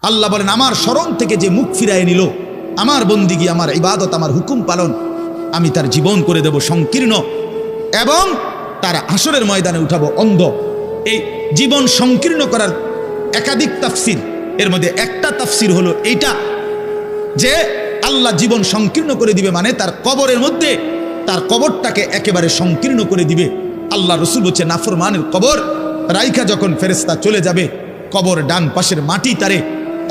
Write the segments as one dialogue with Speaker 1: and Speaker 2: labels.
Speaker 1: আল্লাহ বলেন আমার শরণ থেকে যে মুখ ফিরায় নিল, আমার বন্দিগি, আমার ইবাদত, আমার হুকুম পালন, আমি তার জীবন করে দেব সংকীর্ণ এবং তার হাসরের ময়দানে উঠাবো অন্ধ। এই জীবন সংকীর্ণ করার একাধিক তাফসির, এর মধ্যে একটা তাফসির হলো এইটা যে আল্লাহ জীবন সংকীর্ণ করে দিবে মানে তার কবরের মধ্যে তার কবরটাকে একেবারে সংকীর্ণ করে দিবে। আল্লাহ রসুল বলছে নাফরমানের কবর রাইখা যখন ফেরেশতা চলে যাবে, কবর ডান পাশের মাটি তারে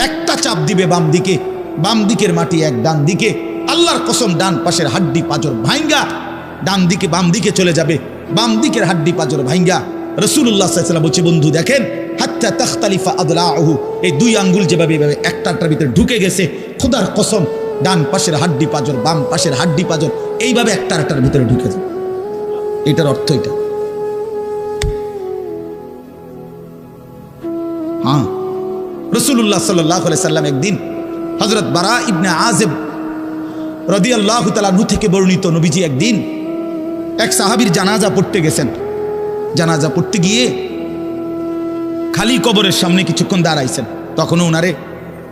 Speaker 1: একটা চাপ দিবে বাম দিকে, বাম দিকের মাটি এক ডান দিকে। আল্লাহর কসম ডান পাশের হাড্ডি পাঁজর ভাঙ্গা ডান দিকে বাম দিকে চলে যাবে, বাম দিকের হাড্ডি পাঁজর ভাঙ্গা। রাসূলুল্লাহ সাল্লাল্লাহু আলাইহি ওয়াসাল্লাম বলছে বন্ধু দেখেন হাত্তা তাখতালিফা আদলাউহু, এই দুই আঙ্গুল যেভাবে এভাবে একটাটার ভিতরে ঢুকে গেছে, খোদার কসম ডান পাশের হাড্ডি পাঁজর বাম পাশের হাড্ডি পাঁজর এইভাবে একটার ভিতরে ঢুকে যায়। এটার অর্থ এটা। হ্যাঁ, রাসূলুল্লাহ সাল্লাল্লাহু আলাইহি ওয়াসাল্লাম একদিন হযরত বারা ইবনে আযিব রাদিয়াল্লাহু তাআলা আনহু থেকে বর্ণিত, নবীজি একদিন এক সাহাবীর জানাজা পড়তে গেছেন। জানাজা পড়তে গিয়ে খালি কবরের সামনে কিছুক্ষণ দাঁড়াইছেন, তখনও ওনারে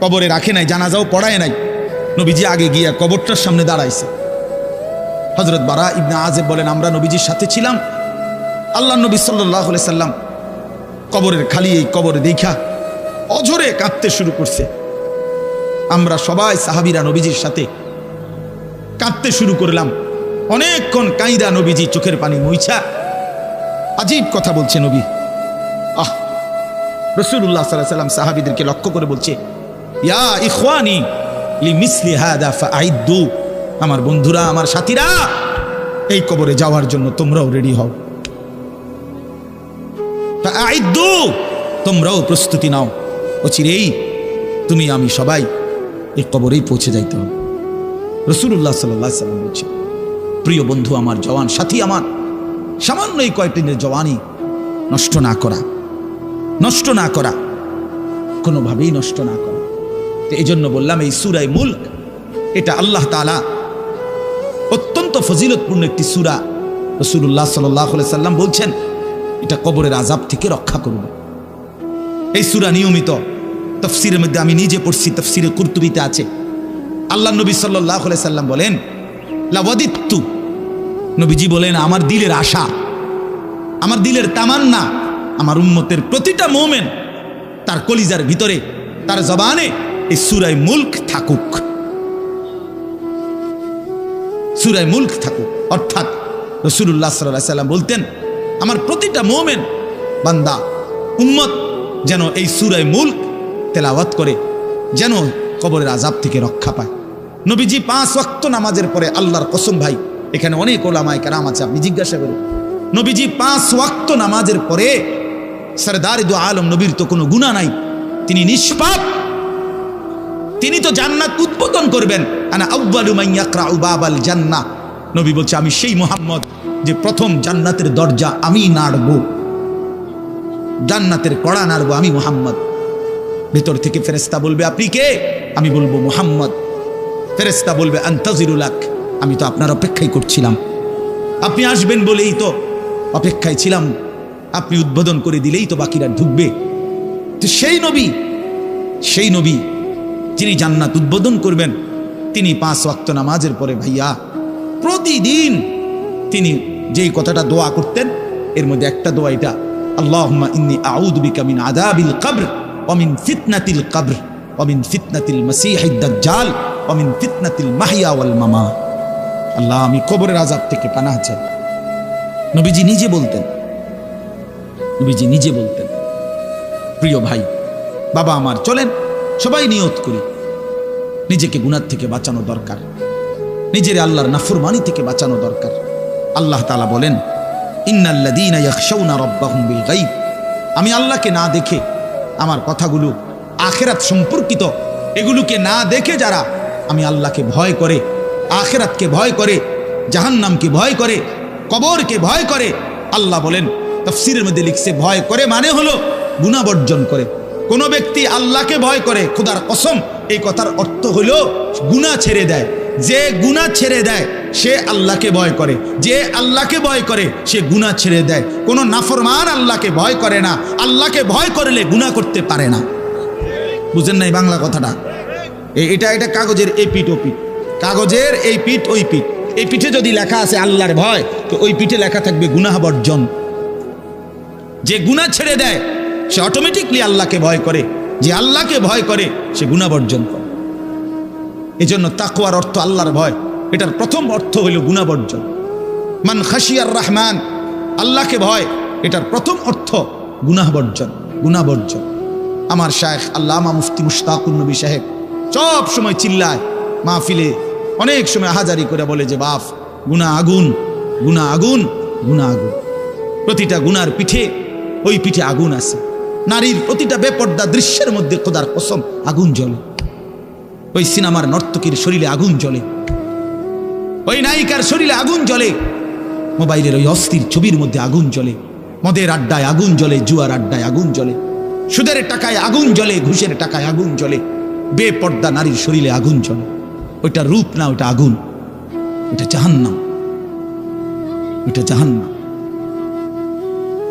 Speaker 1: কবরে রাখে নাই, জানাজাও পড়ায় নাই। নবীজি আগে গিয়ে কবরটার সামনে দাঁড়াইছে। হযরত বারা ইবনে আযিব বলেন আমরা নবীজির সাথে ছিলাম। আল্লাহ নবী সাল্লাল্লাহু আলাইহি সাল্লাম কবরের খালি এই কবরে দেখা অঝরে কাঁদতে শুরু করছে। আমরা সবাই সাহাবীরা নবীজির সাথে কাঁদতে শুরু করলাম। অনেকক্ষণ কাইদা নবীজি চোখের পানি মুইছা আজীব কথা বলছে নবী। রাসূলুল্লাহ সাল্লাল্লাহু আলাইহি ওয়াসাল্লাম সাহাবীদেরকে লক্ষ্য করে বলছে ইয়া ইখওয়ানি লিমিসলি হাদা ফাআইদ্দু, আমার বন্ধুরা আমার সাথীরা এই কবরে যাওয়ার জন্য তোমরাও রেডি হও। ফাআইদ্দু, তোমরাও প্রস্তুতি নাও, অচিরেই তুমি আমি সবাই এই কবরেই পৌঁছে যাইতে হবে। রাসূলুল্লাহ সাল্লাল্লাহু আলাইহি ওয়াসাল্লাম বলছে প্রিয় বন্ধু আমার, জওয়ান সাথী আমার, সামান্য এই কয়েকদিনের জওয়ানি নষ্ট না করা, নষ্ট না করা, কোনোভাবেই নষ্ট না করা। তো এই জন্য বললাম এই সূরা মুলক এটা আল্লাহ তাআলা অত্যন্ত ফজিলতপূর্ণ একটি সূরা। রাসূলুল্লাহ সাল্লাল্লাহু আলাইহি ওয়াসাল্লাম বলছেন এটা কবরের আযাব থেকে রক্ষা করবে। এই সূরা নিয়মিত তাফসীরের মধ্যে আমি নিজে পড়ছি, তাফসীরে কুরতুবীতে আছে। আল্লাহ নবী সাল্লাল্লাহু আলাইহি ওয়াসাল্লাম বলেন লাওয়াদিত্তু, নবীজি বলেন আমার দিলের আশা, আমার দিলের তামান্না, আমার উম্মতের প্রতিটা মুমিন তার কলিজার ভিতরে তার জবানে এই সূরা মুলক থাকুক, সূরা মুলক থাকুক। অর্থাৎ রাসূলুল্লাহ সাল্লাল্লাহু আলাইহি ওয়াসাল্লাম বলতেন আমার প্রতিটা মুমিন বান্দা উম্মত যেন এই সূরা মুলক তেলাওয়াত করে, যেন কবরের আযাব থেকে রক্ষা পায়। নবীজি 5 ওয়াক্ত নামাজের পরে, আল্লাহর কসম ভাই এখানে অনেক ওলামায়ে কেরাম আছে, আপনি জিজ্ঞাসা করুন, নবীজি 5 ওয়াক্ত নামাজের পরে সরদারে দু আলম নবীর তো কোনো গুনাহ নাই, তিনি নিষ্পাপ, তিনি তো জান্নাত উদ্বোধন করবেন। আনা আউয়ালু মান ইয়াকরাউ বাবাল জান্নাহ, নবী বলছে আমি সেই মুহাম্মদ যে প্রথম জান্নাতের দরজা আমি নাড়ব, জান্নাতের কড়া নাড়ব আমি মুহাম্মদ। ভেতর থেকে ফেরেশতা বলবে আপনি কে? আমি বলবো মুহাম্মদ। ফেরেশতা বলবে আনতাজিরুলাক, আমি তো আপনার অপেক্ষাই করছিলাম, আপনি আসবেন বলেই তো অপেক্ষায় ছিলাম, আপনি উদ্বোধন করে দিলেই তো বাকিরা ঢুকবে। তো সেই নবী যিনি জান্নাত উদ্বোধন করবেন, তিনি 5 ওয়াক্ত নামাজের পরে ভাইয়া প্রতিদিন তিনি যেই কথাটা দোয়া করতেন, এর মধ্যে একটা দোয়া এটা, আল্লাহুম্মা ইন্নী আউযু বিকা মিন আযাবিল কবর ওয়া মিন ফিতনাতিল কবর ওয়া মিন ফিতনাতিল মাসীহিদ দাজ্জাল ওয়া মিন ফিতনাতিল মাহইয়া ওয়াল মামাত। আল্লাহ আমি কবরের আযাব থেকে পানাহ চাই। নবীজি নিজে বলতেন, নবীজি নিজে বলতেন। প্রিয় ভাই বাবা আমার, চলেন সবাই নিয়ত করি, নিজেকে গুনাহ থেকে বাঁচানো দরকার, নিজের আল্লাহর নাফরমানি থেকে বাঁচানো দরকার। আল্লাহ তাআলা বলেন ইন্নাল্লাযীনা ইয়াখশাউনা রাব্বাহুম বিল গায়ব, আমি আল্লাহকে না দেখে, আমার কথাগুলো আখিরাত সম্পর্কিত, এগুলোকে না দেখে যারা আমি আল্লাহকে ভয় করে, আখিরাতকে ভয় করে, জাহান্নামকে ভয় করে, কবরকে ভয় করে, আল্লাহ বলেন তাফসীরের মধ্যে লিখছে ভয় করে মানে হলো গুনাহ বর্জন করে। কোন ব্যক্তি আল্লাহকে ভয় করে, খোদার কসম এই কথার অর্থ হলো গুনাহ ছেড়ে দেয়। যে গুনাহ ছেড়ে দেয় সে আল্লাহকে ভয় করে, যে আল্লাহকে ভয় করে সে গুনাহ ছেড়ে দেয়। কোন নাফরমান আল্লাহকে ভয় করে না, আল্লাহকে ভয় করলে গুনাহ করতে পারে না। বুঝেন নাই বাংলা কথাটা? এটা কাগজের এই পিঠ ও পিঠ, কাগজের এই পিঠ ওই পিঠ। এই পিঠে যদি লেখা আছে আল্লাহর ভয়, তো ওই পিঠে লেখা থাকবে গুনাহ বর্জন। যে গুনাহ ছেড়ে দেয় সে অটোমেটিকলি আল্লাহকে ভয় করে, যে আল্লাহকে ভয় করে সে গুনাহ বর্জন করে। এজন্য তাকওয়ার অর্থ আল্লাহর ভয়, এটার প্রথম অর্থ হইল গুনাহ বর্জন। মান খাশিয়ার রহমান, আল্লাহকে ভয়, এটার প্রথম অর্থ গুনাহ বর্জন, গুনাহ বর্জন। আমার শায়েখ আল্লামা মুফতি মুশতাকুন নবী সাহেব সব সময় চিল্লায় মাহফিলে, অনেক সময় হাজারি করে বলে যে বাপ, গুনাহ আগুন, গুনাহ আগুন, গুনাহ আগুন। প্রতিটা গুনার পিঠে ওই পিঠে আগুন আছে। নারীর প্রতিটা বেপর্দা দৃশ্যের মধ্যে খোদার কসম আগুন জ্বলে। ওই সিনেমার নর্তকীর শরীরে আগুন জ্বলে, ওই নায়িকার শরীরে আগুন জ্বলে, মোবাইলের ওই অস্থির ছবির মধ্যে আগুন জ্বলে, মদের আড্ডায় আগুন জ্বলে, জুয়ার আড্ডায় আগুন জ্বলে, সুদের টাকায় আগুন জ্বলে, ঘুষের টাকায় আগুন জ্বলে, বেপর্দা নারীর শরীরে আগুন জ্বলে। ওইটা রূপ না, ওইটা আগুন, ওইটা জাহান্নাম, ওইটা জাহান্নাম।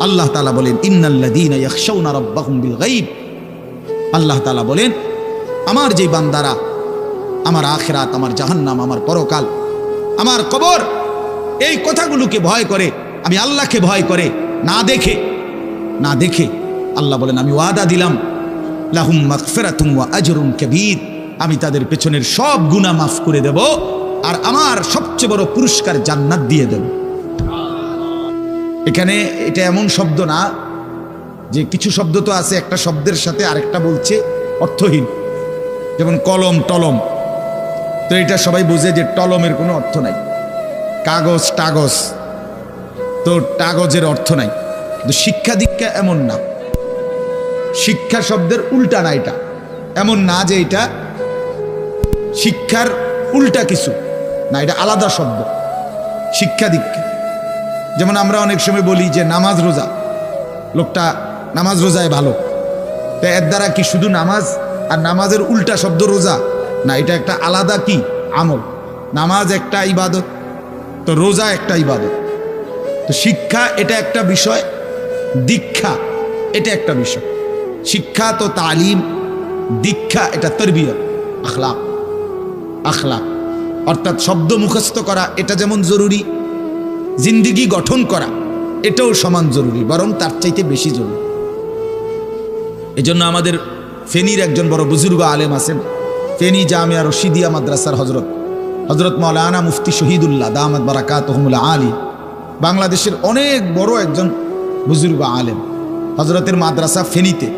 Speaker 1: আল্লাহ তাআলা বলেন ইন্নাল্লাযীনা ইয়াখশাউনা রাব্বাহুম বিল গায়ব। আল্লাহ তাআলা বলেন আমার যে বান্দারা আমার আখিরাত, আমার জাহান্নাম, আমার পরকাল, আমার কবর, এই কথাগুলোকে ভয় করে, আমি আল্লাহকে ভয় করে, না দেখে, না দেখে, আল্লাহ বলেন আমি ওয়াদা দিলাম লাহুম মাগফিরাতুম ওয়া আজরুন কাবীর, আমি তাদের পেছনের সব গুনাহ মাফ করে দেব, আর আমার সবচেয়ে বড় পুরস্কার জান্নাত দিয়ে দেব। এখানে এটা এমন শব্দ না যে কিছু শব্দ তো আছে একটা শব্দের সাথে আরেকটা বলছে অর্থহীন, যেমন কলম টলম। তো এটা সবাই বুঝে যে টলমের কোনো অর্থ নাই, কাগজ টাগজ, তো কাগজের অর্থ নাই। কিন্তু শিক্ষা দীক্ষা এমন না, শিক্ষা শব্দের উল্টা না, এটা এমন না যে এটা শিক্ষার উল্টা কিছু না, এটা আলাদা শব্দ। শিক্ষা দীক্ষা যেমন আমরা অনেক সময় বলি যে নামাজ রোজা, লোকটা নামাজ রোজায় ভালো, তো এর দ্বারা কি শুধু নামাজ আর নামাজের উল্টা শব্দ রোজা না, এটা একটা আলাদা কি আমল। নামাজ একটা ইবাদত, তো রোজা একটা ইবাদত। তো শিক্ষা এটা একটা বিষয়, দীক্ষা এটা একটা বিষয়। শিক্ষা তো তালিম, দীক্ষা এটা তরবিয়ত, আখলাক। আখলাক অর্থাৎ শব্দ মুখস্থ করা এটা যেমন জরুরি, জিন্দিগি গঠন করা এটাও সমান জরুরি, বরং তার চাইতে বেশি জরুরি। এজন্য আমাদের ফেনীর একজন বড় বুজুর্গ আলেম আছেন, ফেনী জামিয়া রশিদিয়া মাদ্রাসার হজরত মাওলানা মুফতি শহীদুল্লাহ দামাত বারাকাতুহুল আলী, বাংলাদেশের অনেক বড় একজন বুজুর্গ আলেম। হজরতের মাদ্রাসা ফেনীতে,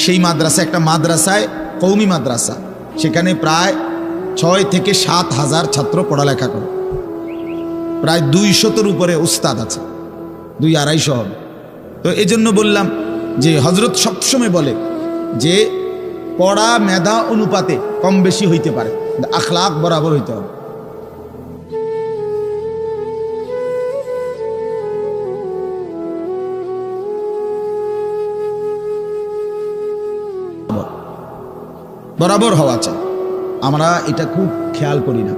Speaker 1: সেই মাদ্রাসা একটা মাদ্রাসায় কওমি মাদ্রাসা, সেখানে প্রায় 6 থেকে 7 হাজার ছাত্র পড়ালেখা করে, প্রায় 200-র উপরে উস্তাদ আছে, 200-250 হবে। তো এই জন্য বললাম যে হজরত সবসময় বলে যে পড়া মেধা অনুপাতে কম বেশি হইতে পারে, আখলাক বরাবর হইতে হবে। বরাবর হওয়া চাই। আমরা এটা খুব খেয়াল করি না।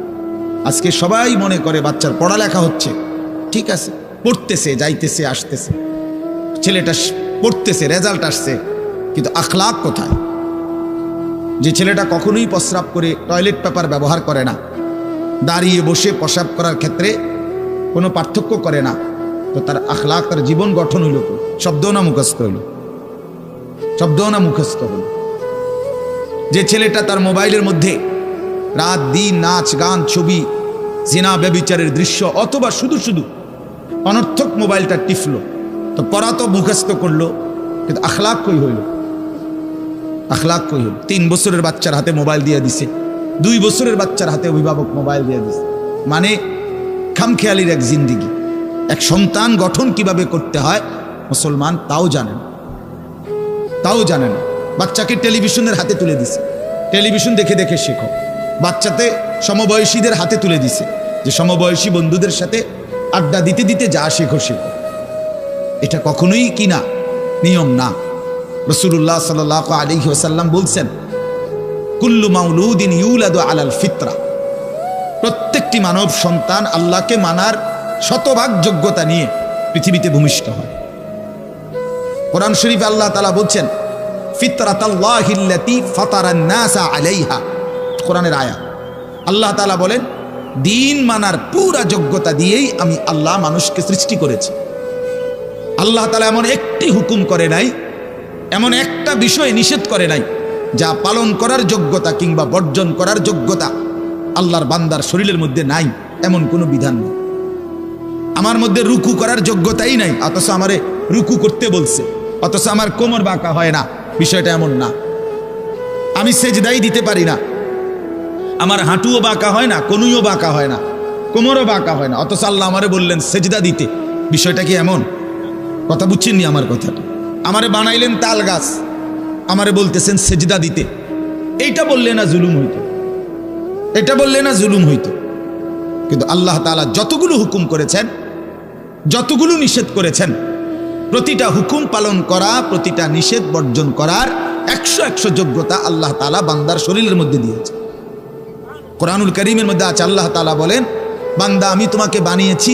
Speaker 1: আজকে সবাই মনে করে বাচ্চার পড়ালেখা হচ্ছে, ঠিক আছে, পড়তেছে, যাইতেছে, আসতেছে, ছেলেটা পড়তেছে, রেজাল্ট আসছে, কিন্তু আখলাক কোথায়? যে ছেলেটা কখনোই প্রস্রাব করে টয়লেট পেপার ব্যবহার করে না, দাঁড়িয়ে বসে প্রস্রাব করার ক্ষেত্রে কোনো পার্থক্য করে না, তো তার আখলাক, তার জীবন গঠন হইল, শব্দও না মুখস্থ হইল, শব্দও না মুখস্থ হইল। যে ছেলেটা তার মোবাইলের মধ্যে রাত দিন নাচ গান ছবি জিনা ব্যভিচারের দৃশ্য অথবা শুধু শুধু অনর্থক মোবাইলটা টিপলো, তো পড়া তো মুখস্থ করলো, কিন্তু আখলাক কই হইল? আখলাক কই হইল? 3 বছরের বাচ্চার হাতে মোবাইল দিয়ে দিছে, 2 বছরের বাচ্চার হাতে অভিভাবক মোবাইল দিয়ে দিছে, মানে খামখেয়ালির এক জিন্দিগি। এক সন্তান গঠন কিভাবে করতে হয় মুসলমান তাও জানেন, তাও জানেন। বাচ্চাকে টেলিভিশনের হাতে তুলে দিছে, টেলিভিশন দেখে দেখে শেখো। বাচ্চাতে সমবয়সীদের হাতে তুলে দিছে যে সমবয়সী বন্ধুদের সাথে আড্ডা দিতে দিতে যা শেখো শেখো। এটা কখনোই কি না, নিয়ম না। রাসূলুল্লাহ সাল্লাল্লাহু আলাইহি ওয়াসাল্লাম বলছেন কুল্লু মাউলুদিন ইউলাদু আলাল ফিতরা, প্রত্যেকটি মানব সন্তান আল্লাহকে মানার শতভাগ যোগ্যতা নিয়ে পৃথিবীতে ভূমিষ্ঠ হয়। কোরআন শরীফে আল্লাহ তাআলা বলছেন ফিতরাতাল্লাহিল্লাতী ফাতারান নাসা আলাইহা, কোরআনের আয়াত। আল্লাহ তাআলা বলেন দিন মানার পুরা যোগ্যতা দিয়েই আমি আল্লাহ মানুষকে সৃষ্টি করেছি। আল্লাহ তাআলা এমন একটি হুকুম করে নাই, এমন একটা বিষয় নিষেধ করে নাই যা পালন করার যোগ্যতা কিংবা বর্জন করার যোগ্যতা আল্লাহর বান্দার শরীরের মধ্যে নাই, এমন কোনো বিধান নেই। আমার মধ্যে রুকু করার যোগ্যতাই নাই, অথচ আমারে রুকু করতে বলছে, অথচ আমার কোমর বাঁকা হয় না, বিষয়টা এমন না। আমি সেজদাই দিতে পারি না, আমার হাঁটুও বাঁকা হয় না, কনুইও বাঁকা হয় না, কোমরও বাঁকা হয় না, অথচ আল্লাহ আমারে বললেন সেজদা দিতে। বিষয়টা কি এমন? কথা বুঝছেননি আমার কথাটা? আমারে বানাইলেন তাল গাছ, আমারে বলতেছেন সেজদা দিতে। এইটা বললে না জুলুম হইতো? এটা বললে না জুলুম হইতো? কিন্তু আল্লাহ তাআলা যতগুলো হুকুম করেছেন, যতগুলো নিষেধ করেছেন, প্রতিটা হুকুম পালন করা, প্রতিটা নিষেধ বর্জন করার 100 যোগ্যতা আল্লাহ তাআলা বান্দার শরীরের মধ্যে দিয়েছে। কোরআনুল কারীমের মধ্যে আছে, আল্লাহ তাআলা বলেন বান্দা আমি তোমাকে বানিয়েছি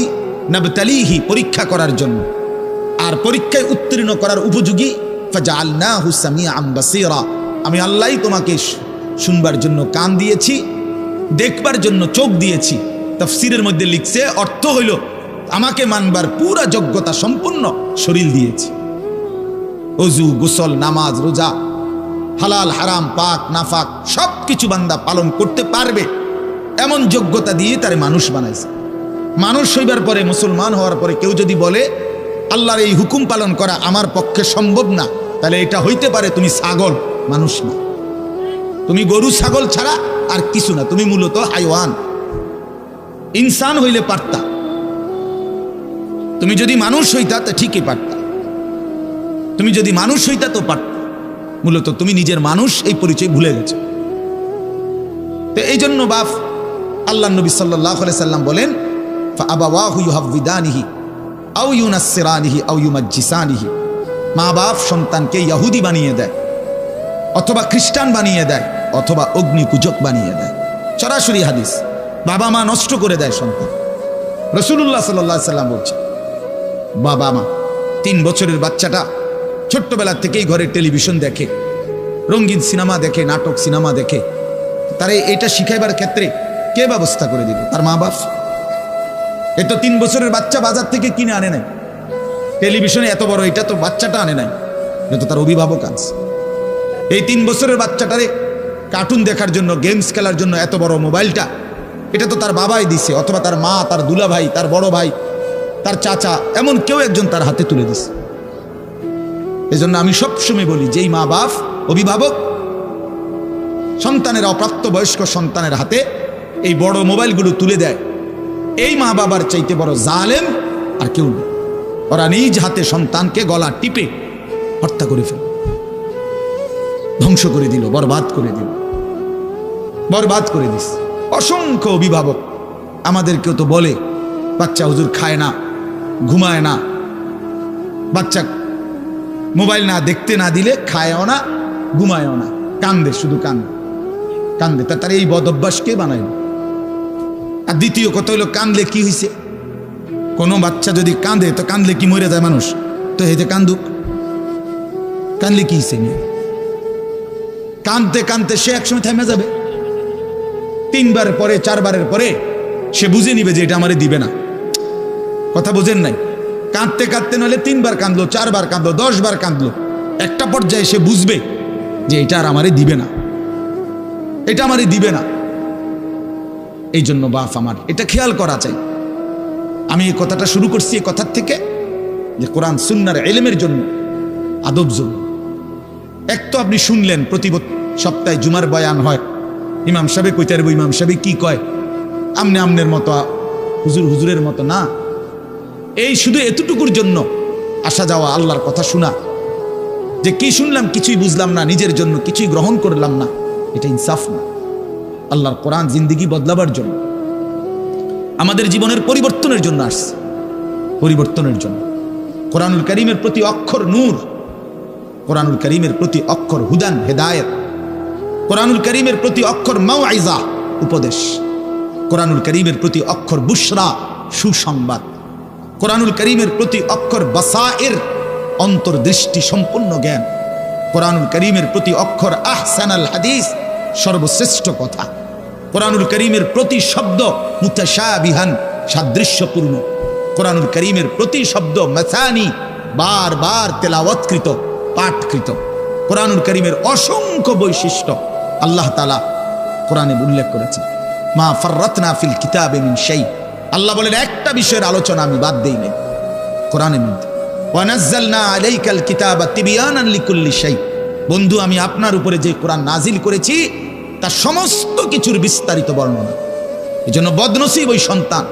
Speaker 1: নাবতালিহি, পরীক্ষা করার জন্য, আর পরীক্ষায় উত্তীর্ণ করার উপযোগী। ফাজআলনাহু সামিআন বাসীরা, আমি আল্লাহই তোমাকে শুনবার জন্য কান দিয়েছি, দেখবার জন্য চোখ দিয়েছি। তাফসীরের মধ্যে লিখছে, অর্থ হইল আমাকে মানবার পুরা যোগ্যতা সম্পূর্ণ শরীর দিয়েছি। ওযু, গোসল, নামাজ, রোজা, হালাল হারাম, পাক নাফাক সব কিছু বান্দা পালন করতে পারবে এমন যোগ্যতা দিয়ে তারে মানুষ বানাইছে। মানুষ হইবার পরে, মুসলমান হওয়ার পরে কেউ যদি বলে আল্লাহর এই হুকুম পালন করা আমার পক্ষে সম্ভব না, তাহলে এটা হইতে পারে তুমি ছাগল, মানুষ না। তুমি গরু ছাগল ছাড়া আর কিছু না, তুমি মূলত হাইওয়ান। ইনসান হইলে পারতা, তুমি যদি মানুষ হইতা তা ঠিকই পারতা, তুমি যদি মানুষ হইতা তো পারতা। মূলত তুমি নিজের মানুষ এই পরিচয় ভুলে গেছো। তো এই জন্য বাপ আল্লাহ নবী সাল্লাল্লাহু আলাইহি সাল্লাম বলেন ফাআবাওয়াহু ইউহাব্বিদানিহি আও ইউনাসসিরানিহি আও ইউমাজ্জিসানিহি, মা বাপ সন্তানকে ইহুদি বানিয়ে দেয়, অথবা খ্রিস্টান বানিয়ে দেয়, অথবা অগ্নি পূজক বানিয়ে দেয়। সরাসরি হাদিস, বাবা মা নষ্ট করে দেয় সন্তান। রাসূলুল্লাহ সাল্লাল্লাহু আলাইহি সাল্লাম বলছে বাবা মা 3 বছরের বাচ্চাটা ছোট্টবেলা থেকেই ঘরে টেলিভিশন দেখে, রঙিন সিনেমা দেখে, নাটক সিনেমা দেখে, তারে এটা শিখাইবার ক্ষেত্রে কে ব্যবস্থা করে দিল? তার মা বাপ। এ তো 3 বছরের বাচ্চা বাজার থেকে কিনে আনে নাই, টেলিভিশনে এত বড় এটা তো বাচ্চাটা আনে নাই, এটা তো তার অভিভাবক আনছে। এই 3 বছরের বাচ্চাটারে কার্টুন দেখার জন্য, গেমস খেলার জন্য এত বড় মোবাইলটা, এটা তো তার বাবাই দিছে, অথবা তার মা, তার দুলা ভাই, তার বড় ভাই, তার চাচা, এমন কেউ একজন তার হাতে তুলে দিছে। এজন্য আমি সবসময় বলি, যেই মা বাপ অভিভাবক সন্তানের, অপ্রাপ্তবয়স্ক সন্তানের হাতে এই বড় মোবাইলগুলো তুলে দেয়, এই মা বাবার চাইতে বড় জালেম আর কেউ নেই। ওরা নিজ হাতে সন্তানকে গলা টিপে হত্যা করে ফেল, ধ্বংস করে দিল, বরবাদ করে দিল, বরবাদ করে দিস। অসংখ্য অভিভাবক আমাদেরকেও তো বলে বাচ্চা হুজুর খায় না, ঘুমায় না, বাচ্চা মোবাইল না দেখতে না দিলে খায়ও না, ঘুমায়ও না, কান্দে, শুধু কান্দে কান্দে। তার এই বদ অভ্যাসকে বানাইল। আর দ্বিতীয় কথা হইল, কান্দলে কি হয়েছে? কোনো বাচ্চা যদি কান্দে তো কান্দলে কি মরে যায় মানুষ? তো হেতে কান্দুক, কান্দলে কি হয়েছে? কান্দতে কান্দতে সে একসময় থেমে যাবে। 3 বার পরে, 4 বারের পরে সে বুঝে নিবে যে এটা আমারে দিবে না। কথা বোঝেন নাই? কাঁদতে কাঁদতে নইলে 3 বার কাঁদলো, 4 বার কাঁদলো, 10 বার কাঁদলো, একটা পর্যায়ে সে বুঝবে যে এটা আর আমারে দিবে না, এটা আমারে দিবে না। এই জন্য বাপ আমার এটা খেয়াল করা চাই। আমি এই কথাটা শুরু করছি এই কথার থেকে যে কোরআন সুন্নাহর ইলমের জন্য, আদব জন্য। এক তো আপনি শুনলেন প্রতি সপ্তাহে জুমার বয়ান হয়, ইমাম সাহেব কইতে পারবো ইমাম সাহেব কি কয়, আমনে আমনের মতো, হুজুর হুজুরের মতো না। এই শুধু এতটুকুর জন্য আসা যাওয়া, আল্লাহর কথা শোনা, যে কি শুনলাম কিছুই বুঝলাম না, নিজের জন্য কিছুই গ্রহণ করলাম না, এটা ইনসাফ না। আল্লাহর কোরআন জিন্দেগি বদলাবার জন্য, আমাদের জীবনের পরিবর্তনের জন্য আসছে, পরিবর্তনের জন্য। কোরআনুল কারীমের প্রতি অক্ষর নূর, কোরআনুল কারীমের প্রতি অক্ষর হুদান, হেদায়েত, কোরআনুল কারীমের প্রতি অক্ষর মাউইজা, উপদেশ, কোরআনুল কারীমের প্রতি অক্ষর বুশরা, সুসংবাদ, কোরআনুল কারীমের প্রতি অক্ষর বাসায়ের, অন্তর্দৃষ্টি সম্পূর্ণ জ্ঞান, কোরআনুল করিমের প্রতি অক্ষর আহসানাল হাদিস, সর্বশ্রেষ্ঠ কথা। কোরআনুল করিমের প্রতি শব্দ মুতাশাবিহান, সাদৃশ্যপূর্ণ। কোরআনুল করিমের প্রতি শব্দ মাসানি, বারবার তেলাওয়াতকৃত, পাঠকৃত। কোরআনুল করিমের অসংখ্য বৈশিষ্ট্য আল্লাহ তাআলা কোরআনে উল্লেখ করেছেন। মা ফাররাতনা ফিল কিতাবে মিন শাই। আল্লাহ বলেন একটা বিষয়ের আলোচনা আমি বাদ দেই নাই কোরআনের মধ্যে। ওয়া নাযালনা আলাইকাল কিতাবা তিবয়ানান লিকুল্লি শাই। বন্ধু, আমি আপনার উপরে যে কোরআন নাজিল করেছি তার সমস্ত কিছুর বিস্তারিত বর্ণনা। এজন্য বদনসিব ওই সন্তান,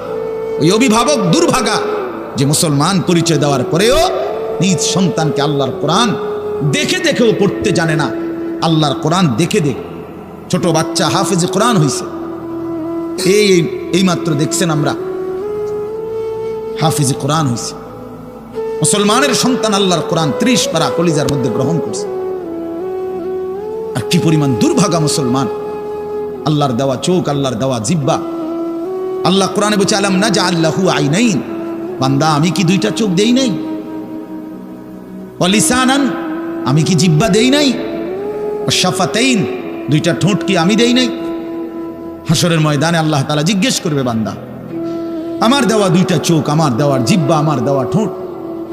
Speaker 1: ওই অভিভাবক দুর্ভাগা যে মুসলমান পরিচয় দেওয়ার পরেও নিজ সন্তানকে আল্লাহর কোরআন দেখে দেখেও পড়তে জানে না। আল্লাহর কোরআন দেখে দেখে ছোট বাচ্চা হাফেজে কোরআন হয়েছে, এই মাত্র দেখছেন আমরা হাফেজে কোরআন হয়েছে। মুসলমানের সন্তান আল্লাহর কোরআন 30 পারা কলিজার মধ্যে গ্রহণ করছে। আর কি পরিমাণ দুর্ভাগা মুসলমান! আল্লাহর দেওয়া চোখ, আল্লাহর দেওয়া জিব্বা। আল্লাহ কোরআনে বলছে আলাম নাজআল লাহু আইনাইন। বান্দা, আমি কি দুইটা চোখ দেই নাই? ওয়া লিসানান, আমি কি জিব্বা দেই নাই? ওয়া শাফাতাইন, দুইটা ঠোঁট কি আমি দেই নাই? হাসরের ময়দানে আল্লাহ তাআলা জিজ্ঞেস করবে, বান্দা আমার দেওয়া দুইটা চোখ, আমার দেওয়ার জিব্বা, আমার দেওয়া ঠোঁট,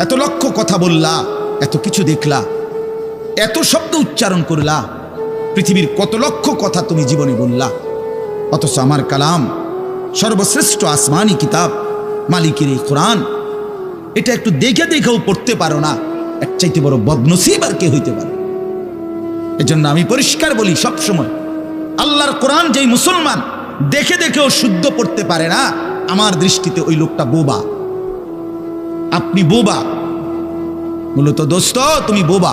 Speaker 1: এত লক্ষ কথা বললা, এত কিছু দেখলা, এত শব্দ উচ্চারণ করলা, পৃথিবীর কত লক্ষ কথা তুমি জীবনে বললা, অথচ আমার কালাম, সর্বশ্রেষ্ঠ আসমানি কিতাব, মালিকের এই কোরআন, এটা একটু দেখে দেখেও পড়তে পারো না। এর চাইতে বড় বদনসিব আর কে হইতে পারে? এজন্য আমি পরিষ্কার বলি সব সময়, আল্লাহর কোরআন যেই মুসলমান দেখে দেখেও শুদ্ধ পড়তে পারে না, আমার দৃষ্টিতে ওই লোকটা বোবা। আপনি বোবা, মূলত দোস্ত তুমি বোবা।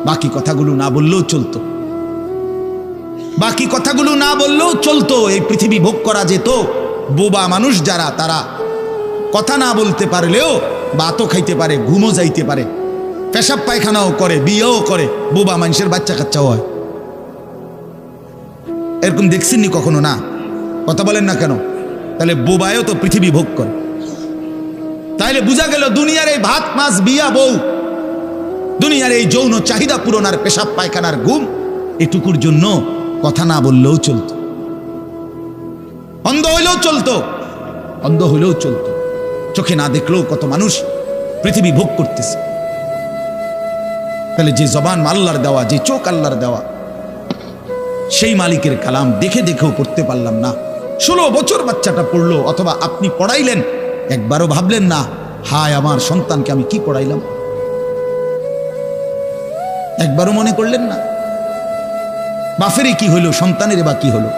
Speaker 1: বাকি কথাগুলো না বললেও চলতো, বাকি কথাগুলো না বললেও চলতো, এই পৃথিবী ভোগ করা যেত। বোবা মানুষ যারা, তারা কথা না বলতে পারলেও ভাতও খাইতে পারে, ঘুমও যাইতে পারে, পেশাব পায়খানাও করে, বিয়েও করে, বোবা মানুষের বাচ্চা কাচ্চাও হয়। এরকম দেখছেননি কখনো? না, কথা বলেন না কেন? তাহলে বোবায়ও তো পৃথিবী ভোগ করে। তাইলে বোঝা গেল দুনিয়ার এই ভাত মাছ বিয়া বউ, দুনিয়ার এই যৌন চাহিদা পূরণ আর পেশাব পায়খানার ঘুম, এটুকুর জন্য কথা না বললেও চলতো, অন্ধ হইলেও চলতো, অন্ধ হইলেও চলতো, চোখে না দেখলেও কত মানুষ পৃথিবী ভোগ করতেছে। তাহলে যে জবান আল্লাহর দেওয়া, যে চোখ আল্লাহর দেওয়া, সেই মালিকের কালাম দেখে দেখেও পড়তে পারলাম না। 16 বছর বাচ্চাটা পড়লো, অথবা আপনি পড়াইলেন, একবারও ভাবলেন না, হায় আমার সন্তানকে আমি কি পড়াইলাম? একবারও মনে করলেন না? বাফেরই কি হলো, সন্তানের বা কি হলো?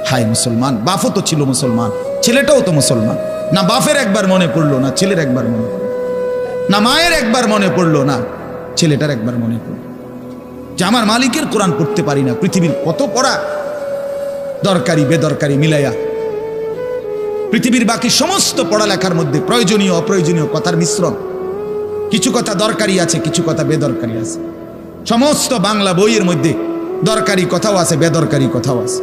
Speaker 1: হায় মুসলমান, বাফও তো ছিল মুসলমান, ছেলেটাও তো মুসলমান। না বাফের একবার মনে পড়লো, না ছেলের একবার মনে পড়লো, না মায়ের একবার মনে পড়লো, না ছেলেটার একবার মনে পড়লো যে আমার মালিকের কোরআন পড়তে পারি না। পৃথিবীর কত পড়া, দরকারি বেদরকারি মিলাইয়া, পৃথিবীর বাকি সমস্ত পড়ালেখার মধ্যে প্রয়োজনীয় অপ্রয়োজনীয় কথার মিশ্রণ। কিছু কথা দরকারি আছে, কিছু কথা বেদরকারি আছে। সমস্ত বাংলা বইয়ের মধ্যে দরকারি কথাও আছে, বেদরকারি কথাও আছে।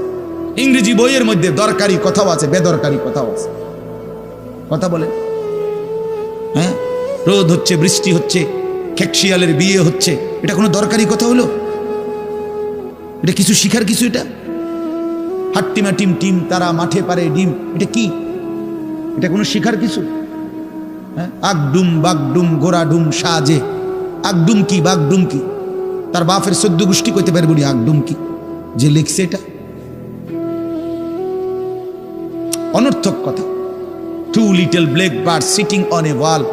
Speaker 1: ইংরেজি বইয়ের মধ্যে দরকারি কথাও আছে, বেদরকারি কথাও আছে। কথা বলে, হ্যাঁ, রোদ হচ্ছে, বৃষ্টি হচ্ছে, খেকশিয়ালের বিয়ে হচ্ছে, এটা কোনো দরকারি কথা হলো? এটা কিছু শিখার কিছু? এটা হাট্টিমা টিম টিম তারা মাঠে পারে ডিম, এটা কি? এটা কোনো শিখার কিছু? হ্যাঁ, আগডুম বাগডুম গোড়াডুম সাজে, আগডুম কি বাগডুম কি? তার বাপের 14 গোষ্ঠী কইতে পারবো নি আগডুম কি? যে লিখছে এটা অনর্থক কথা। 2 little black birds sitting on a wall,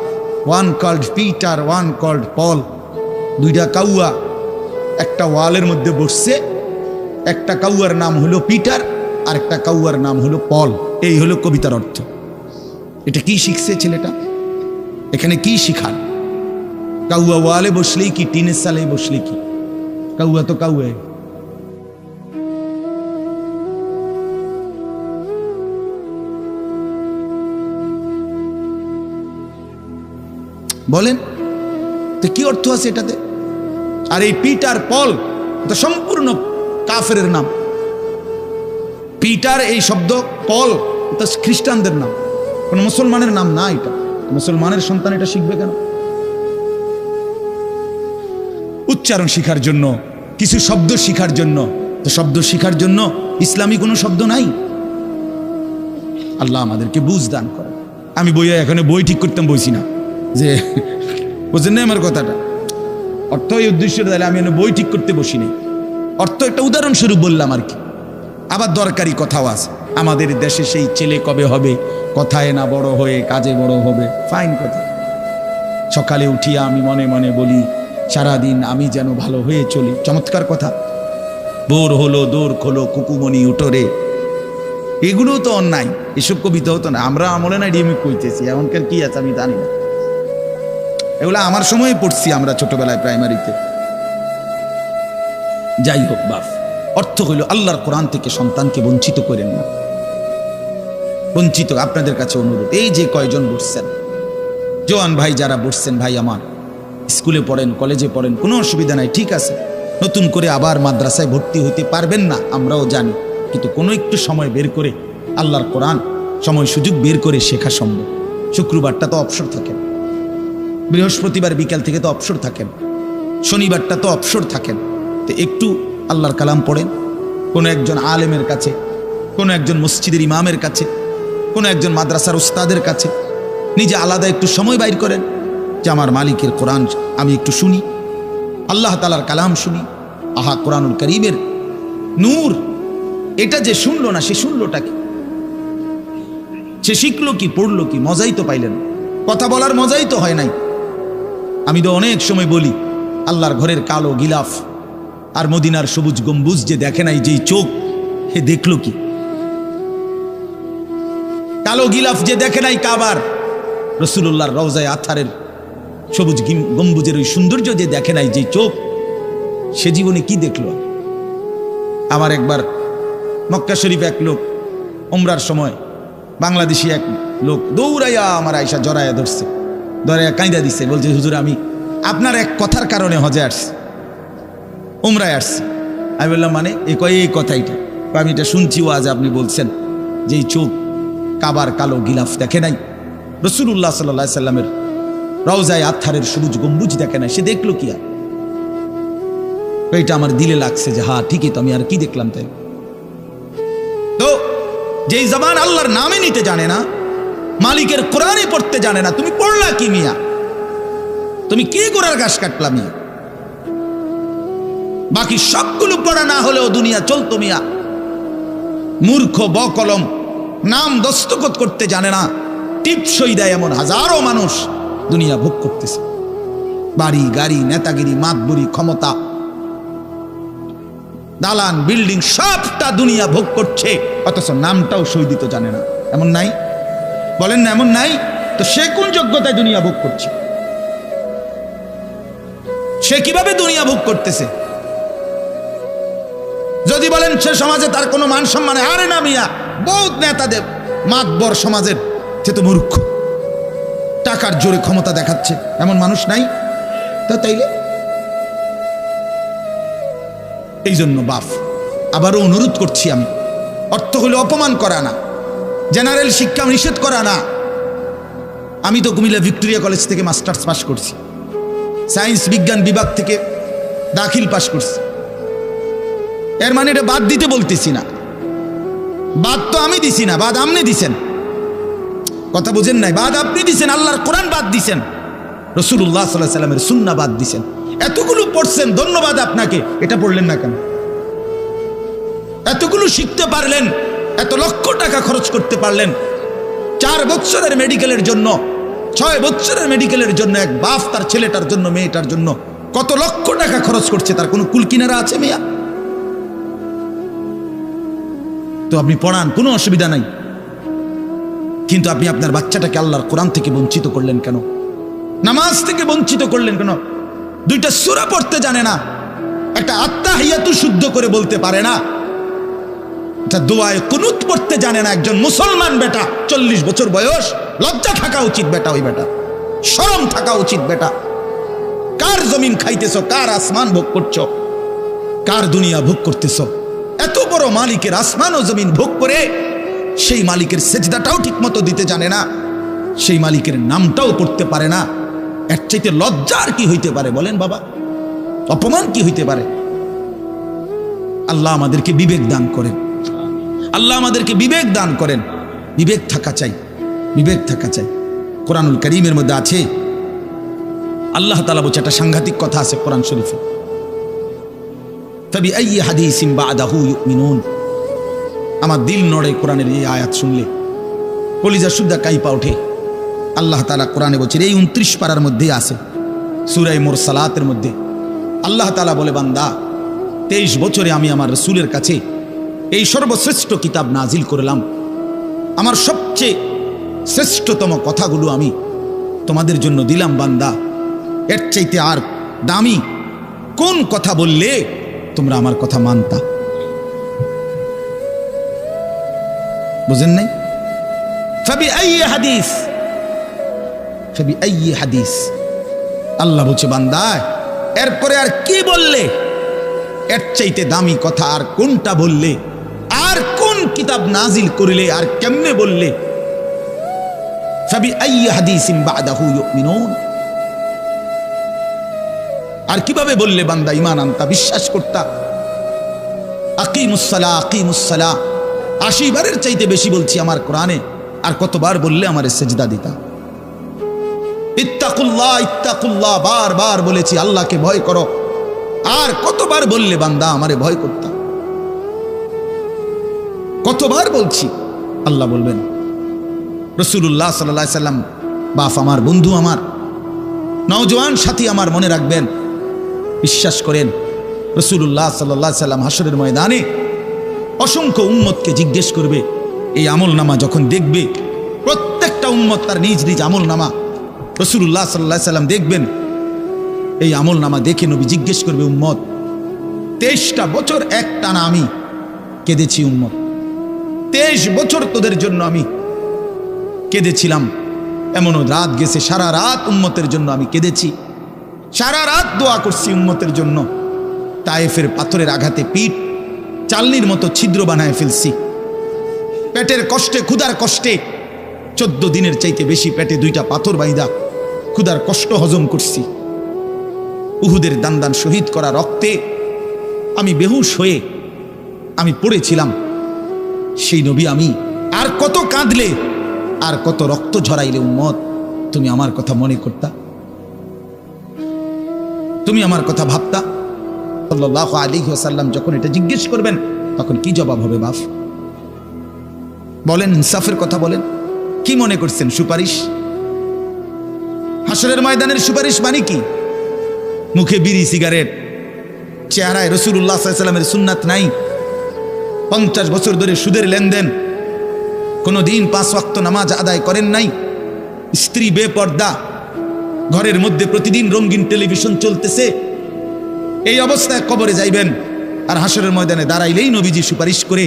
Speaker 1: one called Peter, one called Paul। 2টা কাউয়া একটা ওয়ালের মধ্যে বসছে, একটা কাউয়ার নাম হলো পিটার, আর একটা কাউয়ার নাম হলো পল। এই হলো কবিতার অর্থ। এটা কি শিখছে ছেলেটা? এখানে কি শিখার? কাউয়া ওয়ালে বসলেই কি, টিনের সালে বসলে কি? কাউয়া তো কাউয়া। বলেন তো কি অর্থ আছে এটাতে? আর এই পিটার পল তো সম্পূর্ণ কাফেরের নাম। পিটার এই শব্দ, পল এটা খ্রিস্টানদের নাম, কোন মুসলমানের নাম না। এটা মুসলমানের সন্তান এটা শিখবে কেন? উচ্চারণ শেখার জন্য, কিছু শব্দ শেখার জন্য। তো শব্দ শেখার জন্য ইসলামী কোনো শব্দ নাই। আল্লাহ আমাদেরকে বুঝ দান করে। আমি এখানে বই ঠিক করতাম, বইছি না যে বুঝলেন না আমার কথাটা। অর্থ এই উদ্দেশ্য তাহলে আমি বই ঠিক করতে বসি নাই, অর্থ একটা উদাহরণস্বরূপ বললাম আর কি। আবার দরকারি কথাও আছে। আমাদের দেশে সেই ছেলে কবে হবে, কথায় না বড় হয়ে কাজে বড় হবে, ফাইন কথা। সকালে উঠিয়া আমি মনে মনে বলি সারাদিন আমি যেন ভালো হয়ে চলি, চমৎকার কথা। ভোর হলো দৌড় খোলো কুকুমনি উঠোরে, এগুলোও তো অন্যায়, এসব কবিতা হতো না। আমরা আমলে না রিমিক কইতেছি, এমনকার কি আছে আমি জানি না। এগুলো আমার সময় পড়ছি আমরা ছোটবেলায় প্রাইমারিতে। যাই হোক বাপ, অর্থ হইল আল্লাহর কোরআন থেকে সন্তানকে বঞ্চিত করেন না। বঞ্চিত আপনাদের কাছে অনুরোধ, এই যে কয়জন বসছেন, জওয়ান ভাই যারা বসছেন, ভাই আমার স্কুলে পড়েন, কলেজে পড়েন, কোনো অসুবিধা নাই, ঠিক আছে। নতুন করে আবার মাদ্রাসায় ভর্তি হইতে পারবেন না, আমরাও জানি, কিন্তু কোনো একটু সময় বের করে আল্লাহর কোরআন সময় সুযোগ বের করে শেখা সম্ভব। শুক্রবারটা তো অবসর থাকেন, বৃহস্পতিবার বিকাল থেকে তো অবসর থাকেন, শনিবারটা তো অবসর থাকেন। তো একটু আল্লাহর কালাম পড়েন, কোনো একজন আলেমের কাছে, কোনো একজন মসজিদের ইমামের কাছে, কোনো একজন মাদ্রাসার উস্তাদের কাছে নিজে আলাদা একটু সময় বাইর করেন যে আমার মালিকের কোরআন আমি একটু শুনি, আল্লাহ তাআলার কালাম শুনি। আহা, কোরআনুল কারীমের নূর, এটা যে শুনলো না সে শুনলোটা কি, সে শিখলো কি, পড়লো কি, মজাই তো পাইলেন। কথা বলার মজাই তো হয় নাই। আমি তো অনেক সময় বলি আল্লাহর ঘরের কালো গিলাফ আর মদিনার সবুজ গম্বুজ যে দেখে নাই, যেই চোখ, হে দেখলো কি? কালো গিলাফ যে দেখে নাই কাবার, রাসূলুল্লাহর রওজায়ে আতহারের সবুজ গম্বুজের ওই সৌন্দর্য যে দেখে নাই, যে চোখ, সে জীবনে কি দেখলো? আমার একবার মক্কা শরীফে এক লোক উমরার সময়, বাংলাদেশি এক লোক দৌড়াইয়া আমার আয়সা জড়াইয়া ধরছে, ধরাইয়া কাঁদা দিছে, বলছে হুজুর আমি আপনার এক কথার কারণে হজে আসছি, উমরায় আসছি। আমি বললাম মানে? এই কথাইটা আমি এটা শুনছি, আজ আপনি বলছেন যে এই চোখ কাবার কালো গিলাফ দেখে নাই, রাসূলুল্লাহ সাল্লাল্লাহু আলাইহি সাল্লামের রওজায়ে আতহারের সবুজ গম্বুজ দেখে নাই, সে দেখলো কি? আর এইটা আমার দিলে লাগছে যে হ্যাঁ ঠিকই তো, আমি আর কি দেখলাম? তাই তো যেই জবান আল্লাহর নামে নিতে জানে না, মালিকের কোরআনে পড়তে জানে না, তুমি পড়লা কি মিয়া? তুমি কি গোড়ার ঘাস কাটলা মিয়া? বাকি সবগুলো পড়া না হলেও দুনিয়া চলতো মিয়া। মূর্খ বকলম, নাম দস্তখত করতে জানে না, টিপসই দেয় এমন হাজারো মানুষ দুনিয়া ভোগ করতেছে। বাড়ি গাড়ি, নেতাগিরি, মাতবুরি, ক্ষমতা, দালান বিল্ডিং, সবটা দুনিয়া ভোগ করছে, অথচ নামটাও সই দিতে জানে না। এমন নাই? বলেন না এমন নাই? তো সে কোন যোগ্যতায় দুনিয়া ভোগ করছে? সে কিভাবে দুনিয়া ভোগ করতেছে? যদি বলেন সে সমাজে তার কোনো মান সম্মান, আরে না মিয়া, বহুত নেতাদের মাতবর সমাজের, সে তো মূর্খ, টাকার জোরে ক্ষমতা দেখাচ্ছে, এমন মানুষ নাই? তা তাইলে এই জন্য বাপ আবারও অনুরোধ করছি আমি, অর্থ হলো অপমান করা না, জেনারেল শিক্ষা নিষেধ করা না। আমি তো কুমিল্লা ভিক্টোরিয়া কলেজ থেকে মাস্টার্স পাস করছি, সায়েন্স বিজ্ঞান বিভাগ থেকে দাখিল পাস করছি। এর মানে এটা বাদ দিতে বলতেছি না, বাদ তো আমি দিছি না, বাদ আপনি দিছেন। কথা বুঝেন নাই? বাদ আপনি দিছেন, আল্লাহর কোরআন বাদ দিছেন, রাসূলুল্লাহ সাল্লাল্লাহু আলাইহি সাল্লামের সুন্নাহ বাদ দিছেন। এতগুলো পড়ছেন, ধন্যবাদ আপনাকে। এটা পড়লেন না কেন? এতগুলো শিখতে পারলেন, এত লক্ষ টাকা খরচ করতে পারলেন। 4 বছরের মেডিকেলের জন্য, 6 বছরের মেডিকেলের জন্য এক বাপ তার ছেলেটার জন্য, মেয়েটার জন্য কত লক্ষ টাকা খরচ করছে, তার কোনো কুল কিনারা আছে মিয়া? তো আপনি পড়ান, কোনো অসুবিধা নাই, কিন্তু আপনি আপনার বাচ্চাটাকে আল্লাহর কোরআন থেকে বঞ্চিত করলেন কেন? নামাজ থেকে বঞ্চিত করলেন কেন? 2টা সূরা পড়তে জানে না, একটা আত্তাহিয়াতু শুদ্ধ করে বলতে পারে না, একটা দোয়ায়ে কুনুত পড়তে জানে না। একজন মুসলমান বেটা, 40 বছর বয়স, লজ্জা থাকা উচিত বেটা, ওই বেটা শরম থাকা উচিত বেটা। কার জমিন খাইতেছ, কার আসমান ভোগ করছো, কার দুনিয়া ভোগ করতেছ? এত বড় মালিকের আসমান ও জমিন ভোগ করে সেই মালিকের সেজদাটাও ঠিক মতো দিতে জানে না, সেই মালিকের নামটাও পড়তে পারে না। এর চাইতে লজ্জার কি হইতে পারে বলেন বাবা? অপমান কি হইতে পারে? আল্লাহ আমাদেরকে বিবেক দান করেন, আল্লাহ আমাদেরকে বিবেক দান করেন। বিবেক থাকা চাই, বিবেক থাকা চাই। কোরআনুল কারীমের মধ্যে আছে, আল্লাহ তাআলা বলছে, একটা সাংঘাতিক কথা আছে কোরআন শরীফে, ফাবিআইয়ি হাদিসিন বা'দাহু ইউমিনুন। আমার দিল নড়ে কোরআনের এই আয়াত শুনলে, কলিজা সুদ্ধা কাইপা ওঠে। আল্লাহ তাআলা কোরআনে বলছে, এই 29 পারার মধ্যেই আছে, সূরা মুরসালাতের মধ্যে আল্লাহ তাআলা বলে, বান্দা 23 বছরে আমি আমার রাসূলের কাছে এই সর্বশ্রেষ্ঠ কিতাব নাজিল করলাম। আমার সবচেয়ে শ্রেষ্ঠতম কথাগুলো আমি তোমাদের জন্য দিলাম। বান্দা, এর চাইতে আর দামি কোন কথা বললে তোমরা আমার কথা মানতা? বুঝেন নাই? ফাবিআইয়ি হাদিস, ফাবিআইয়ি হাদিস। আল্লাহ বলছে, বান্দা এরপরে আর কি বললে, এর চাইতে দামি কথা আর কোনটা বললে, আর কোন কিতাব নাজিল করিলে, আর কেমনে বললে? ফাবিআইয়ি হাদিসিন বা'দাহু ইউমিনুন। আর কিভাবে বললে বান্দা ঈমান আনতা, বিশ্বাস করতা? আকিমুস সালাহ, আকিমুস সালাহ 80 বারের চাইতে বেশি বলছি আমার কোরআনে, আর কতবার বললে আমারে সেজদা দিতা? ইত্তাকুল্লাহ, ইত্তাকুল্লাহ বারবার বলেছি, আল্লাহকে ভয় করো। আর কতবার বললে বান্দা আমারে ভয় করতা? কতবার বলছি? আল্লাহ বলবেন। রাসূলুল্লাহ সাল্লাল্লাহু আলাইহি সাল্লাম বাপ আমার, বন্ধু আমার, নওজোয়ান সাথী আমার, মনে রাখবেন, বিশ্বাস করেন, রাসূলুল্লাহ সাল্লাল্লাহু আলাইহি সাল্লাম হাসরের ময়দানে অসংখ্য উম্মতকে জিজ্ঞেস করবে। এই আমলনামা যখন দেখবে, প্রত্যেকটা উম্মত তার নিজ নিজ আমলনামা, রাসূলুল্লাহ সাল্লাল্লাহু আলাইহি সাল্লাম দেখবেন। এই আমলনামা দেখে নবী জিজ্ঞেস করবে, উম্মত 23টা বছর একটানা আমি কেঁদেছি, উম্মত 23 বছর তোদের জন্য আমি কেঁদেছিলাম। এমনও রাত গেছে, সারা রাত উম্মতের জন্য আমি কেঁদেছি, সারা রাত দোয়া করছি উম্মতের জন্য। তায়েফের পাথরের আঘাতে পিঠ চালনির মতো ছিদ্র বানায় ফেলছি। পেটের কষ্টে, ক্ষুধার কষ্টে 14 দিনের চাইতে বেশি পেটে 2টা পাথর বাইদা ক্ষুধার কষ্ট হজম করছি। উহুদের দান শহীদ করা রক্তে আমি বেহুশ হয়ে আমি পড়েছিলাম। সেই নবী আমি আর কত কাঁদলে, আর কত রক্ত ঝরাইলে উম্মত তুমি আমার কথা মনে করতা? তুমি আমার কথা ভাবতা? সাল্লাল্লাহু আলাইহি ওয়াসাল্লাম যখন এটা জিজ্ঞেস করবেন, তখন কি জবাব হবে বাপ? বলেন, ইনসাফের কথা বলেন। কি মনে করছেন? সুপারিশ? হাসরের ময়দানের সুপারিশ মানে কি? মুখে বিড়ি, সিগারেট, চেহারায় রাসূলুল্লাহ সাল্লাল্লাহু আলাইহি ওয়াসাল্লামের সুন্নাত নাই, 50 বছর ধরে সুদের লেনদেন, কোনো দিন 5 ওয়াক্ত নামাজ আদায় করেন নাই, স্ত্রী বেপর্দা, ঘরের মধ্যে প্রতিদিন রঙিন টেলিভিশন চলতেছে। এই অবস্থায় কবরে যাইবেন, আর হাসরের ময়দানে দাঁড়াইলেই নবীজি সুপারিশ করে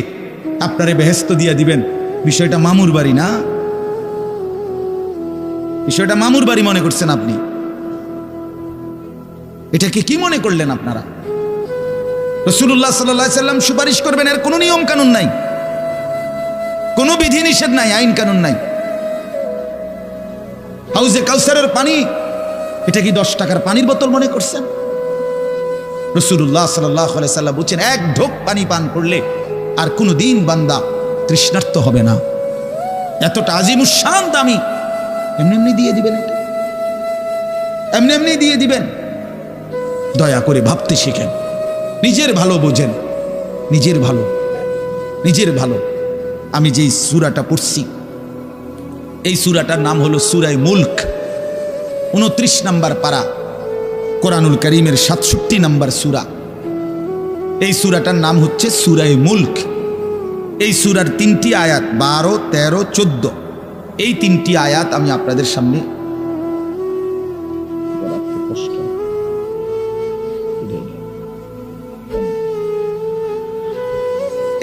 Speaker 1: আপনারে বেহেশত দিয়া দিবেন। বিষয়টা মামুর বাড়ি না, বিষয়টা মামুর বাড়ি মনে করছেন আপনি? এটাকে কি মনে করলেন আপনারা? রাসূলুল্লাহ সাল্লাল্লাহু আলাইহি সাল্লাম সুপারিশ করবেন, এর কোনো নিয়ম কানুন নাই, কোনো বিধি নিষেধ নাই, আইন কানুন নাই। হাউজে কাউসারের পানি, এটা কি 10 টাকার পানির বোতল মনে করছেন? রাসূলুল্লাহ সাল্লাল্লাহু আলাইহি সাল্লাম বলেছেন, এক ঢোক পানি পান করলে আর কোনো দিন বান্দা তৃষ্ণার্ত হবে না। এতটা আজিমুস শান দামি, এমনি এমনি দিয়ে দিবেন, এটা এমনি এমনি দিয়ে দিবেন? দয়া করে ভাবতে শিখেন, নিজের ভালো বোঝেন, নিজের ভালো, নিজের ভালো। আমি যেই সূরাটা পড়ছি, এই সূরাটার নাম হলো সূরা মুলক, 29 নম্বর পারা, কোরআনুল কারীমের 67 নম্বর সূরা। এই সূরাটার নাম হচ্ছে সূরা মুলক। এই সূরার 3টি আয়াত, 12, 13, 14, এই 3টি আয়াত আমি আপনাদের সামনে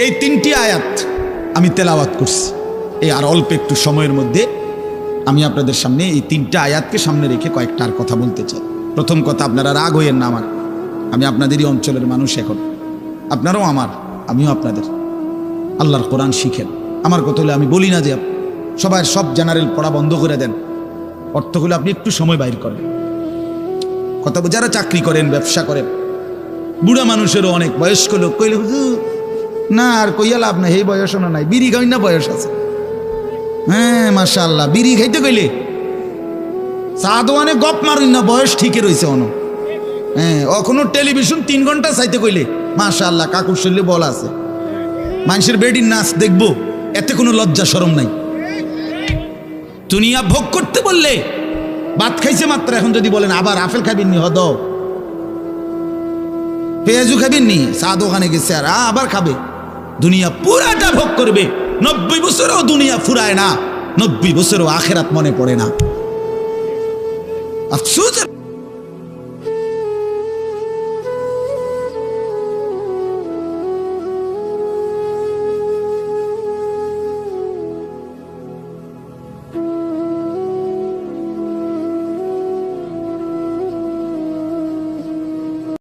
Speaker 1: এই 3টি আয়াত আমি তেলাওয়াত করছি। এই আর অল্প একটু সময়ের মধ্যে আমি আপনাদের সামনে এই 3টা আয়াতকে সামনে রেখে কয়েকটা আর কথা বলতে চাই। প্রথম কথা, আপনারা রাগ হইয়েন না আমার, আমি আপনাদেরই অঞ্চলের মানুষ, এখন আপনারাও আমার, আমিও আপনাদের। আল্লাহর কোরআন শিখেন। আমার কথা হলে আমি বলি না যে সবাই সব জেনারেল পড়া বন্ধ করে দেন, অর্থ হলে আপনি একটু সময় বাইর করেন। কথা, যারা চাকরি করেন, ব্যবসা করেন, বুড়া মানুষেরও অনেক বয়স্ক লোক কইলে হুজুর না আর কইয়া লাভ নাই, এই বয়স না নাই, বিড়ি খাই না বয়স আছে। হ্যাঁ মাশাআল্লাহ, বিড়ি খাইতে কইলে চা দোয়ানে গপ মারুন না, বয়স ঠিকই রয়েছে অন। হ্যাঁ এখনো টেলিভিশন 3 ঘন্টা চাইতে কইলে মাশাআল্লাহ কাকুর শরীরে বল আছে। মানুষের বেডির নাচ দেখবো, এতে কোনো লজ্জা শরম নাই। দুনিয়া ভোগ করতে বললে ভাত খাইছে মাত্র, এখন যদি বলেন আবার আপেল খাবেন নি, হদ পেঁয়াজু খাবেন নি, চা দোকানে গেছে আর আবার খাবে। দুনিয়া পুরাটা ভোগ করবে, 90 বছরেও দুনিয়া ফুরায় না, 90 বছরেও আখেরাত মনে পড়ে না। আফসোস